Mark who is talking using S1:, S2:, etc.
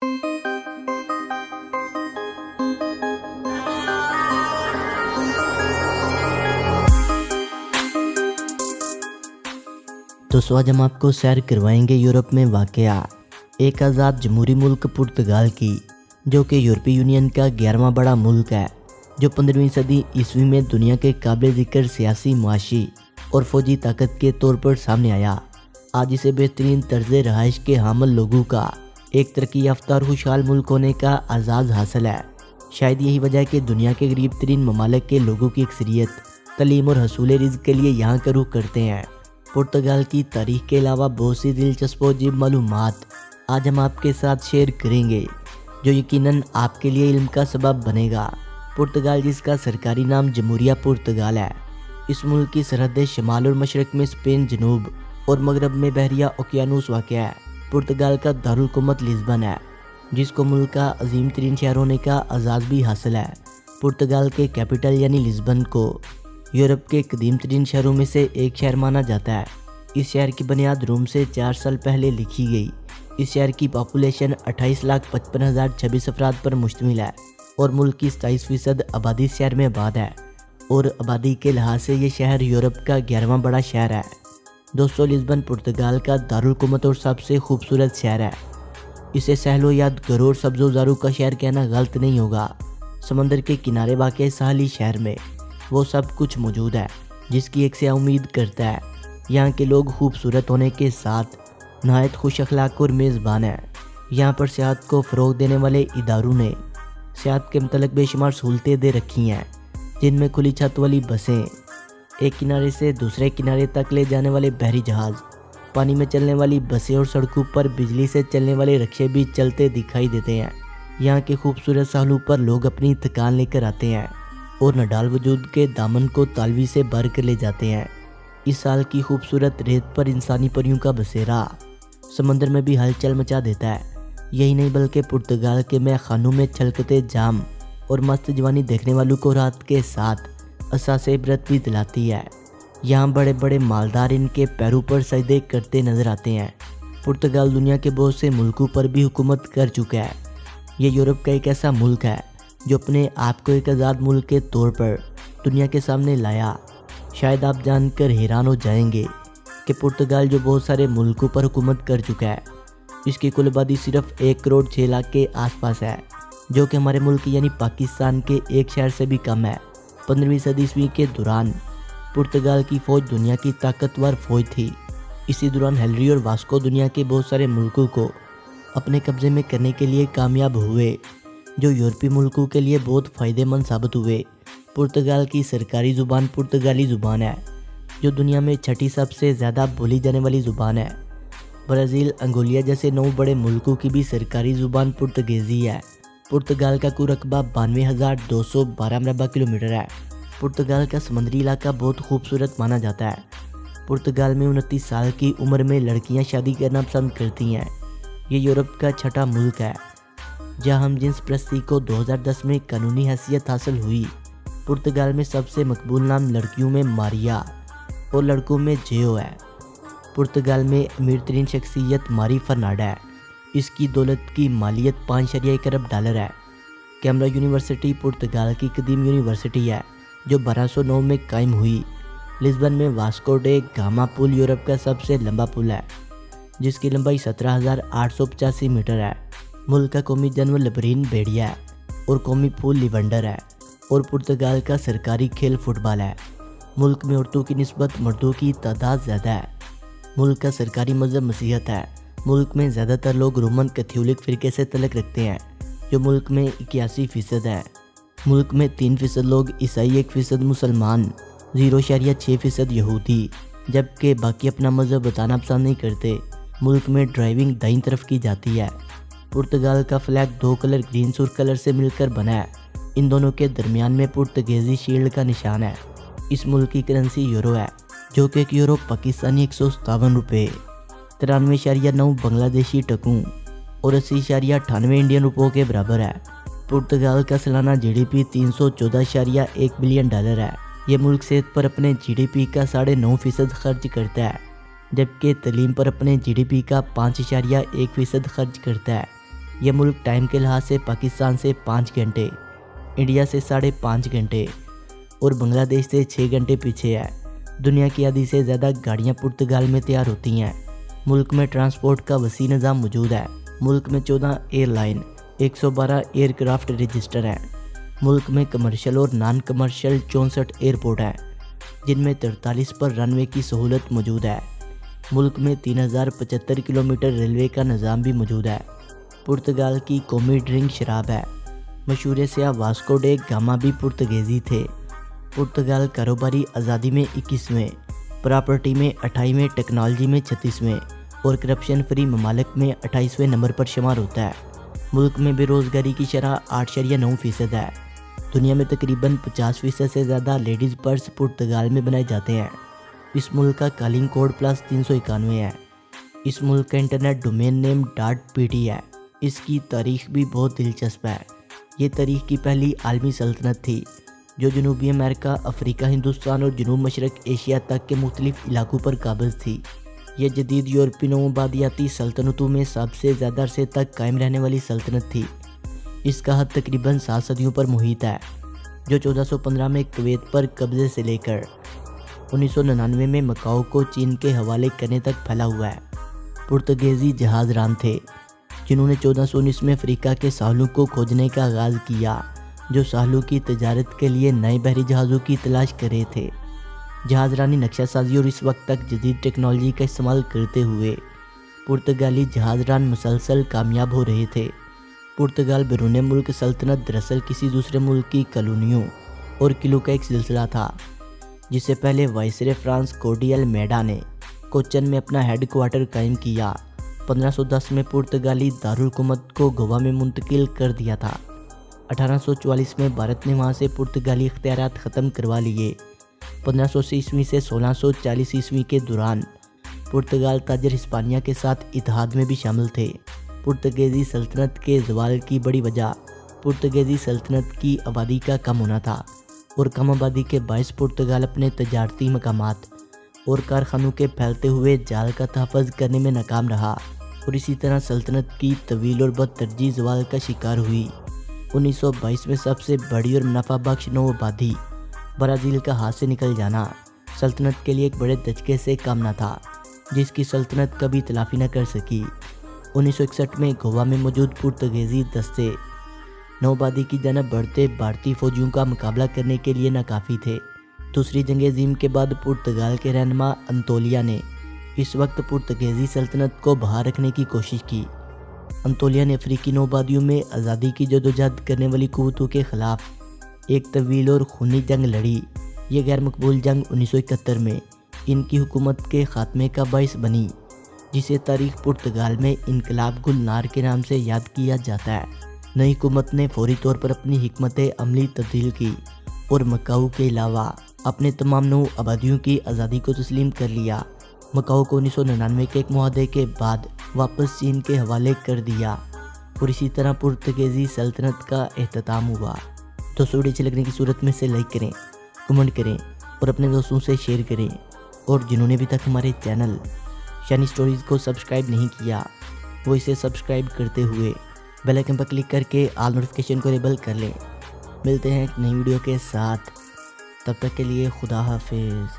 S1: दोस्तों आज हम आपको सैर करवाएंगे यूरोप में वाक़या एक आज़ाद जमहूरी मुल्क पुर्तगाल की, जो कि यूरोपीय यूनियन का 11वां बड़ा मुल्क है, जो 15वीं सदी ईस्वी में दुनिया के काबिल ज़िक्र सियासी, मुआशी और फौजी ताकत के तौर पर सामने आया। आज इसे बेहतरीन तर्ज रहाइश के हामिल लोगों का एक तरक्की याफ्ता और खुशहाल मुल्क होने का एजाज़ हासिल है। शायद यही वजह है कि दुनिया के गरीब तरीन ममालिक के लोगों की अक्सरियत तलीम और हसूल रिज़्क़ के लिए यहाँ का रुख करते हैं। पुर्तगाल की तारीख के अलावा बहुत सी दिलचस्प और अजीब मालूमात आज हम आपके साथ शेयर करेंगे, जो यकीनन आपके लिए इल्म का सबब बनेगा। पुर्तगाल, जिसका सरकारी नाम जमहूरिया पुर्तगाल है, इस मुल्क की सरहदें शमाल और मशरक़ में स्पेन, जनूब और मगरब में बहरिया ओकियानूस वाक़ है। पुर्तगाल का दारुल हुकूमत लिस्बन है, जिसको मुल्क का अजीम तरीन शहर होने का एजाज़ भी हासिल है। पुर्तगाल के कैपिटल यानी लिस्बन को यूरोप के कदीम तरीन शहरों में से एक शहर माना जाता है। इस शहर की बुनियाद रोम से 4 साल पहले लिखी गई। इस शहर की पॉपुलेशन 28,55,026 अफराद पर मुश्तमिल है और मुल्क की 27% आबादी इस शहर में आबाद है और आबादी के लिहाज से ये शहर यूरोप का 11वां बड़ा शहर है। दोस्तों, लिस्बन पुर्तगाल का दारुल हुकूमत और सबसे खूबसूरत शहर है। इसे सहलो यादगार और सब्ज़ोज़ारू का शहर कहना गलत नहीं होगा। समंदर के किनारे वाक़ साहली शहर में वो सब कुछ मौजूद है जिसकी एक से उम्मीद करता है। यहाँ के लोग खूबसूरत होने के साथ नहायत खुश अखलाक और मेज़बान हैं। यहाँ पर सियाहत को फ़रोग़ देने वाले इदारों ने सियाहत के मतलब बेशुमार सहूलतें दे रखी हैं, जिनमें खुली छत वाली बसें, एक किनारे से दूसरे किनारे तक ले जाने वाले बहरी जहाज़, पानी में चलने वाली बसें और सड़कों पर बिजली से चलने वाले रिक्शे भी चलते दिखाई देते हैं। यहाँ के खूबसूरत साहलों पर लोग अपनी थकान लेकर आते हैं और नडाल वजूद के दामन को तालवी से भर कर ले जाते हैं। इस साल की खूबसूरत रेत पर इंसानी परियों का बसेरा समंदर में भी हलचल मचा देता है। यही नहीं बल्कि पुर्तगाल के मैं खानों में छलकते जाम और मस्त जवानी देखने वालों को रात के साथ असास इबरत भी दिलाती है। यहाँ बड़े बड़े मालदार इनके पैरों पर सजदे करते नजर आते हैं। पुर्तगाल दुनिया के बहुत से मुल्कों पर भी हुकूमत कर चुका है। ये यूरोप का एक ऐसा मुल्क है जो अपने आप को एक आज़ाद मुल्क के तौर पर दुनिया के सामने लाया। शायद आप जानकर हैरान हो जाएंगे कि पुर्तगाल, जो बहुत सारे मुल्कों पर हुकूमत कर चुका है, इसकी कुल आबादी सिर्फ 1 करोड़ 6 लाख के आसपास है, जो कि हमारे मुल्क यानी पाकिस्तान के एक शहर से भी कम है। 15वीं सदी ईस्वी के दौरान पुर्तगाल की फ़ौज दुनिया की ताकतवर फ़ौज थी। इसी दौरान हेनरी और वास्को दुनिया के बहुत सारे मुल्कों को अपने कब्ज़े में करने के लिए कामयाब हुए, जो यूरोपीय मुल्कों के लिए बहुत फ़ायदेमंद साबित हुए। पुर्तगाल की सरकारी ज़ुबान पुर्तगाली ज़ुबान है, जो दुनिया में 6ठी सबसे ज़्यादा बोली जाने वाली ज़ुबान है। ब्राज़ील, अंगोलिया जैसे 9 बड़े मुल्कों की भी सरकारी ज़ुबान पुर्तगेज़ी है। पुर्तगाल का कुल रकबा 92,212 मरबा किलोमीटर है। पुर्तगाल का समुद्री इलाका बहुत खूबसूरत माना जाता है। पुर्तगाल में 29 साल की उम्र में लड़कियां शादी करना पसंद करती हैं। ये यूरोप का 6ठा मुल्क है जहां हम जिन्स प्रस्ती को 2010 में कानूनी हैसियत हासिल हुई। पुर्तगाल में सबसे मकबूल नाम लड़कियों में मारिया और लड़कों में जेओ है। पुर्तगाल में अमीर तरीन शख्सियत मारी फर्नांडा है। इसकी दौलत की मालियत 5.1 अरब डॉलर है। कैमरा यूनिवर्सिटी पुर्तगाल की कदीम यूनिवर्सिटी है, जो 1209 में कायम हुई। लिस्बन में वास्को डे गामा पुल यूरोप का सबसे लंबा पुल है, जिसकी लंबाई 17,885 मीटर है। मुल्क का कौमी जानवर लबरीन भेड़िया है और कौमी फूल लिवेंडर है और पुर्तगाल का सरकारी खेल फुटबॉल है। मुल्क में औरतों की निस्बत मर्दों की तादाद ज़्यादा है। मुल्क का सरकारी मज़हब मसीहत है। मुल्क में ज़्यादातर लोग रोमन कैथोलिक फ़िरके से तल्लुक़ रखते हैं, जो मुल्क में 81% है। मुल्क में 3% लोग ईसाई, 1% मुसलमान, 0.6% यहूदी, जबकि बाकी अपना मज़हब बताना पसंद नहीं करते। मुल्क में ड्राइविंग दाईं तरफ की जाती है। पुर्तगाल का फ्लैग 2 कलर ग्रीन सुर्ख कलर से मिलकर बना है। इन दोनों के दरमियान में पुर्तगेज़ी शील्ड का निशान है। इस मुल्क की करेंसी यूरो है, जो कि 1 यूरो पाकिस्तानी 157 रुपये, 93.9 बांग्लादेशी टकों और 80.98 इंडियन रुपयों के बराबर है। पुर्तगाल का सालाना GDP 314.1 बिलियन डॉलर है। ये मुल्क सेहत पर अपने GDP का 9.5% खर्च करता है, जबकि तलीम पर अपने GDP का 5.1% खर्च करता है। یہ ملک ٹائم کے لحاظ سے پاکستان سے 5 گھنٹے، انڈیا سے 5.5 گھنٹے اور بنگلہ دیش سے 6 گھنٹے پیچھے ہے۔ دنیا کی آدھی سے زیادہ گاڑیاں پرتگال میں تیار ہوتی ہیں۔ ملک میں ٹرانسپورٹ کا وسیع نظام موجود ہے۔ ملک میں 14 airline, 112 aircraft register ہیں۔ ملک میں کمرشل اور نان کمرشل 64 ایئرپورٹ ہیں، جن میں 43 پر رن وے کی سہولت موجود ہے۔ ملک میں 3075 کلومیٹر ریلوے کا نظام بھی موجود ہے۔ پرتگال کی قومی ڈرنک شراب ہے۔ مشہور سیاح واسکو ڈے گاما بھی پرتگیزی تھے۔ پرتگال کاروباری آزادی میں 21ویں، پراپرٹی میں 28ویں، ٹیکنالوجی میں 36ویں اور کرپشن فری ممالک میں 28ویں نمبر پر شمار ہوتا ہے۔ ملک میں بے روزگاری کی شرح 8.9% ہے۔ دنیا میں تقریباً 50% سے زیادہ لیڈیز پرس پرتگال میں بنائے جاتے ہیں۔ اس ملک کا کالنگ کوڈ +391 ہے۔ اس ملک کا انٹرنیٹ ڈومین نیم .pt ہے۔ اس کی تاریخ بھی بہت دلچسپ ہے۔ یہ تاریخ کی پہلی عالمی سلطنت تھی جو جنوبی امریکہ، افریقہ، ہندوستان اور جنوب مشرق ایشیا تک کے مختلف علاقوں پر قابض تھی۔ یہ جدید یورپی نوآبادیاتی سلطنتوں میں سب سے زیادہ عرصے تک قائم رہنے والی سلطنت تھی۔ اس کا حد تقریباً 7 صدیوں پر محیط ہے، جو 1415 میں کویت پر قبضے سے لے کر 1999 میں مکاؤ کو چین کے حوالے کرنے تک پھیلا ہوا ہے۔ پرتگیزی جہاز ران تھے جنہوں نے 1419 میں افریقہ کے ساحلوں کو کھوجنے کا آغاز کیا، جو ساحلوں کی تجارت کے لیے نئے بحری جہازوں کی تلاش کر رہے تھے۔ جہاز رانی نقشہ سازی اور اس وقت تک جدید ٹیکنالوجی کا استعمال کرتے ہوئے پرتگالی جہاز ران مسلسل کامیاب ہو رہے تھے۔ پرتگال بیرون ملک سلطنت دراصل کسی دوسرے ملک کی کالونیوں اور قلعوں کا ایک سلسلہ تھا، جس سے پہلے وائسرے فرانس کوڈی المیڈا نے کوچن میں اپنا ہیڈ کوارٹر قائم کیا۔ 1510 میں پرتگالی دارالحکومت کو گوا میں منتقل کر دیا تھا۔ 1844 میں بھارت نے وہاں سے پرتگالی اختیارات ختم کروا لیے۔ 1580 عیسوی سے 1640 عیسوی کے دوران پرتگال تاجر ہسپانیہ کے ساتھ اتحاد میں بھی شامل تھے۔ پرتگیزی سلطنت کے زوال کی بڑی وجہ پرتگیزی سلطنت کی آبادی کا کم ہونا تھا، اور کم آبادی کے باعث پرتگال اپنے تجارتی مقامات اور کارخانوں کے پھیلتے ہوئے جال کا تحفظ کرنے میں ناکام رہا، اور اسی طرح سلطنت کی طویل اور بدترجیح زوال کا شکار ہوئی۔ 1922 میں سب سے بڑی اور منافع بخش نوآبادی برازیل کا ہاتھ سے نکل جانا سلطنت کے لیے ایک بڑے دھچکے سے کم نہ تھا، جس کی سلطنت کبھی تلافی نہ کر سکی۔ 1961 میں گوا میں موجود پرتگیزی دستے نوآبادی کی جانب بڑھتے بھارتی فوجیوں کا مقابلہ کرنے کے لیے ناکافی تھے۔ دوسری جنگ عظیم کے بعد پرتگال کے رہنما انطولیہ نے اس وقت پرتگیزی سلطنت کو بحال رکھنے کی کوشش کی۔ انطولیہ نے افریقی نوآبادیوں میں آزادی کی جدوجہد کرنے والی قوتوں کے خلاف ایک طویل اور خونی جنگ لڑی۔ یہ غیر مقبول جنگ 1971 میں ان کی حکومت کے خاتمے کا باعث بنی، جسے تاریخ پرتگال میں انقلاب گلنار کے نام سے یاد کیا جاتا ہے۔ نئی حکومت نے فوری طور پر اپنی حکمت عملی تبدیل کی اور مکاؤ کے علاوہ اپنے تمام نو آبادیوں کی آزادی کو تسلیم کر لیا۔ مکاؤ کو 1999 کے ایک معاہدے کے بعد واپس چین کے حوالے کر دیا، اور اسی طرح پرتگیزی سلطنت کا اختتام ہوا۔ دوستوں، ویڈیو اچھی لگنے کی صورت میں سے لائک کریں، کمنٹ کریں اور اپنے دوستوں سے شیئر کریں، اور جنہوں نے ابھی تک ہمارے چینل شانی سٹوریز کو سبسکرائب نہیں کیا وہ اسے سبسکرائب کرتے ہوئے بیل آئکن پر کلک کر کے آل نوٹیفیکیشن کو انیبل کر لیں۔ ملتے ہیں ایک نئی ویڈیو کے ساتھ، تب تک کے لیے خدا حافظ۔